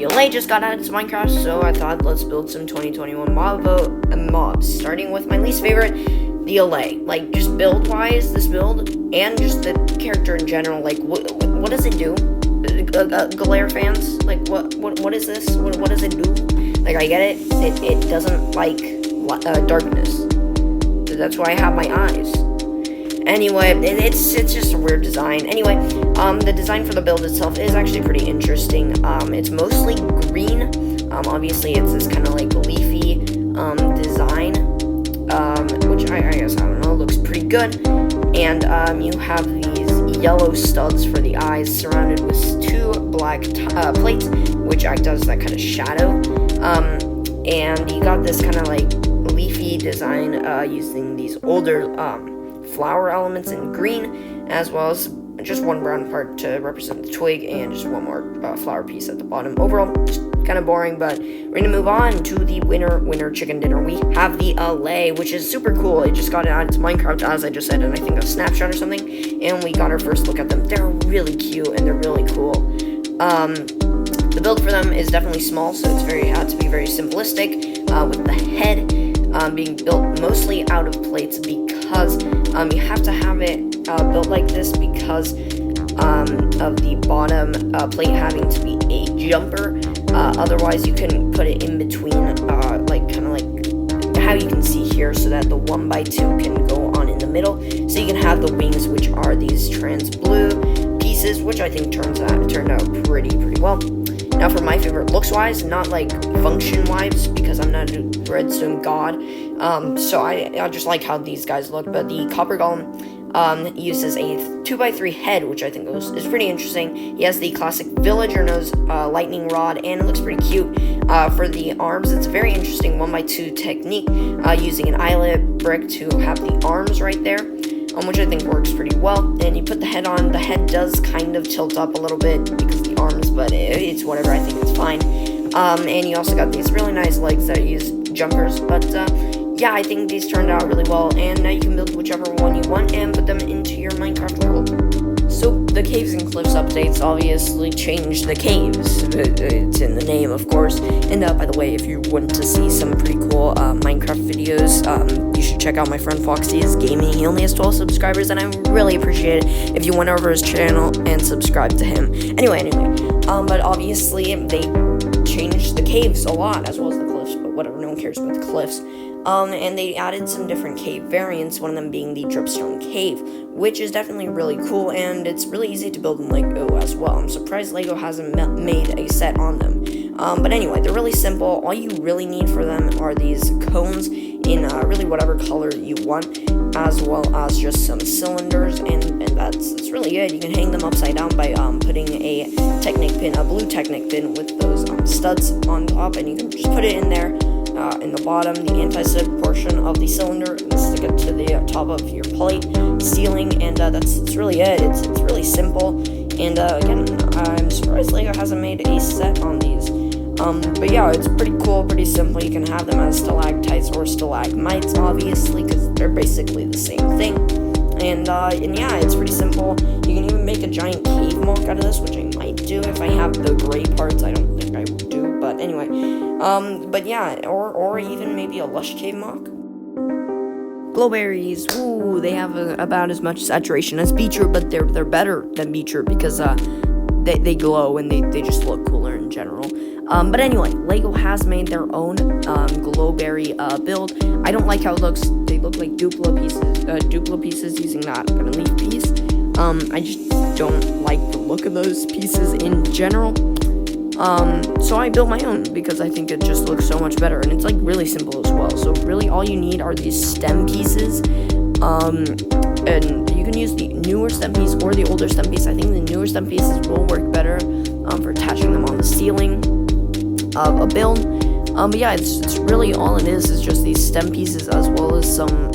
the LA just got added to Minecraft, so I thought let's build some 2021 mobs, starting with my least favorite, the LA. Like, just build-wise, this build, and just the character in general, like, what does it do? Glare fans? Like, what is this? What does it do? Like, I get it. It doesn't like darkness. That's why I have my eyes. Anyway, it's just a weird design. Anyway, the design for the build itself is actually pretty interesting. It's mostly green. Obviously, it's this kind of like leafy design, which I guess, I don't know, looks pretty good. And you have these yellow studs for the eyes, surrounded with two black plates, which act as that kind of shadow. And you got this kind of like leafy design using these older flower elements in green, as well as just one brown part to represent the twig, and just one more flower piece at the bottom. Overall, just kind of boring, but we're gonna move on to the winner chicken dinner. We have the LA, which is super cool. It just got added to Minecraft, as I just said, and I think a snapshot or something, and we got our first look at them. They're really cute, and they're really cool. The build for them is definitely small, so it's to be very simplistic, with the head being built mostly out of plates, because you have to have it built like this because of the bottom plate having to be a jumper. Otherwise, you can put it in between, like kind of like how you can see here, so that the 1x2 can go on in the middle. So you can have the wings, which are these trans blue pieces, which I think turned out pretty well. Now, for my favorite looks-wise, not like function-wise, because I'm not a redstone god, so I just like how these guys look. But the copper golem uses a 2x3 head, which I think is pretty interesting. He has the classic villager nose lightning rod, and it looks pretty cute. For the arms, it's a very interesting 1x2 technique, using an eyelet brick to have the arms right there. Which I think works pretty well. And you put the head on. The head does kind of tilt up a little bit because of the arms, but it's whatever. I think it's fine. And you also got these really nice legs that use jumpers. But yeah, I think these turned out really well. And now you can build whichever one you want and put them into your Minecraft world. So the Caves and Cliffs updates obviously changed the caves. It's in the name, of course. And by the way, if you want to see some pretty cool Minecraft videos, you should check out my friend Foxy's Gaming. He only has 12 subscribers, and I really appreciate it if you went over his channel and subscribed to him. Anyway, but obviously they changed the caves a lot, as well as the cliffs, but whatever, no one cares about the cliffs. And they added some different cave variants, one of them being the dripstone cave, which is definitely really cool, and it's really easy to build in Lego as well. I'm surprised Lego hasn't made a set on them. But anyway, they're really simple. All you really need for them are these cones in really whatever color you want, as well as just some cylinders, and that's really it. You can hang them upside down by putting a blue Technic pin with those studs on top, and you can just put it in there. In the bottom, the anti-slip portion of the cylinder, and stick it to the top of your plate ceiling, and that's really it. It's really simple, and again, I'm surprised Lego hasn't made a set on these. But yeah, it's pretty cool, pretty simple. You can have them as stalactites or stalagmites, obviously, because they're basically the same thing. And yeah, it's pretty simple. You can even make a giant cave mock out of this, which I might do if I have the gray parts. I don't think I do, but anyway. But yeah, or even maybe a lush cave mock. Glowberries, ooh, they have about as much saturation as beetroot, but they're better than beetroot because they glow and they just look cooler in general. But anyway, Lego has made their own Glowberry build. I don't like how it looks. They look like duplo pieces using that kind of leaf piece. I just don't like the look of those pieces in general. So I built my own because I think it just looks so much better, and it's like really simple as well. So really all you need are these stem pieces, and you can use the newer stem piece or the older stem piece. I think the newer stem pieces will work better for attaching them on the ceiling of a build. But yeah, it's really all it is just these stem pieces, as well as some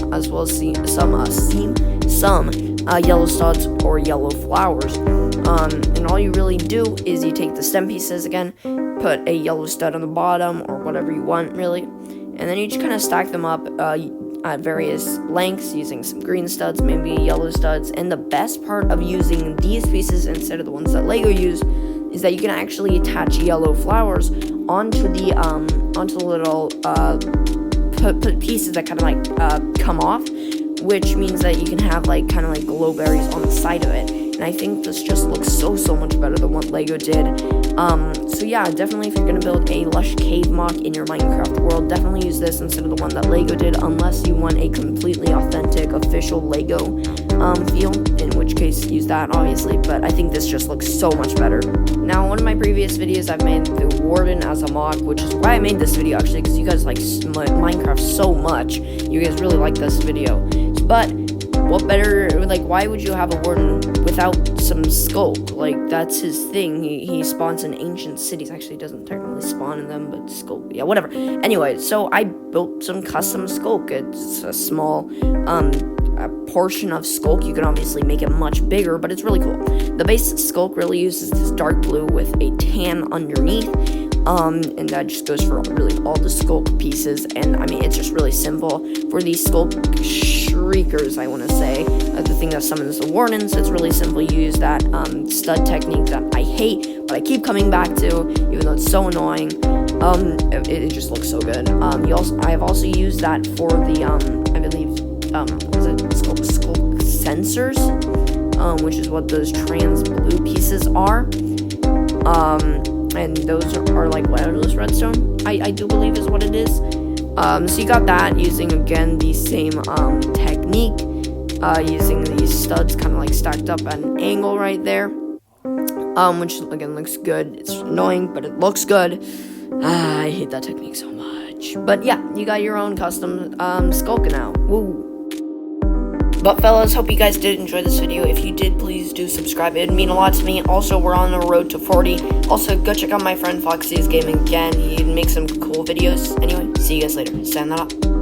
yellow studs or yellow flowers. And all you really do is you take the stem pieces again, put a yellow stud on the bottom or whatever you want, really, and then you just kind of stack them up at various lengths using some green studs, maybe yellow studs. And the best part of using these pieces instead of the ones that Lego used is that you can actually attach yellow flowers onto the little pieces that kind of like come off, which means that you can have like kind of like glowberries on the side of it. And I think this just looks so much better than what Lego did. So yeah, definitely if you're gonna build a lush cave mock in your Minecraft world, definitely use this instead of the one that Lego did, unless you want a completely authentic official Lego feel, in which case use that obviously, but I think this just looks so much better. Now, one of my previous videos, I've made the warden as a mock, which is why I made this video actually, because you guys like Minecraft so much. You guys really like this video. But what better, like, why would you have a warden without some skulk? Like, that's his thing. He spawns in ancient cities. Actually, he doesn't technically spawn in them, but skulk, yeah, whatever. Anyway, so I built some custom skulk. It's a small a portion of skulk. You can obviously make it much bigger, but it's really cool. The base skulk really uses this dark blue with a tan underneath. And that just goes for really all the skulk pieces, and I mean, it's just really simple. For these skulk shriekers, I want to say, the thing that summons the wardens, it's really simple. You use that stud technique that I hate, but I keep coming back to, even though it's so annoying. It just looks so good. I have also used that for the, I believe, was it skulk sensors, which is what those trans blue pieces are. And those are like wireless redstone, I do believe is what it is. So you got that using, again, the same technique, using these studs kind of like stacked up at an angle right there, which again looks good. It's annoying, but it looks good. I hate that technique so much. But yeah, you got your own custom skulk now. Woo. But fellas, hope you guys did enjoy this video. If you did, please do subscribe. It would mean a lot to me. Also, we're on the road to 40. Also, go check out my friend Foxy's Gaming again. He makes some cool videos. Anyway, see you guys later. Sign that up.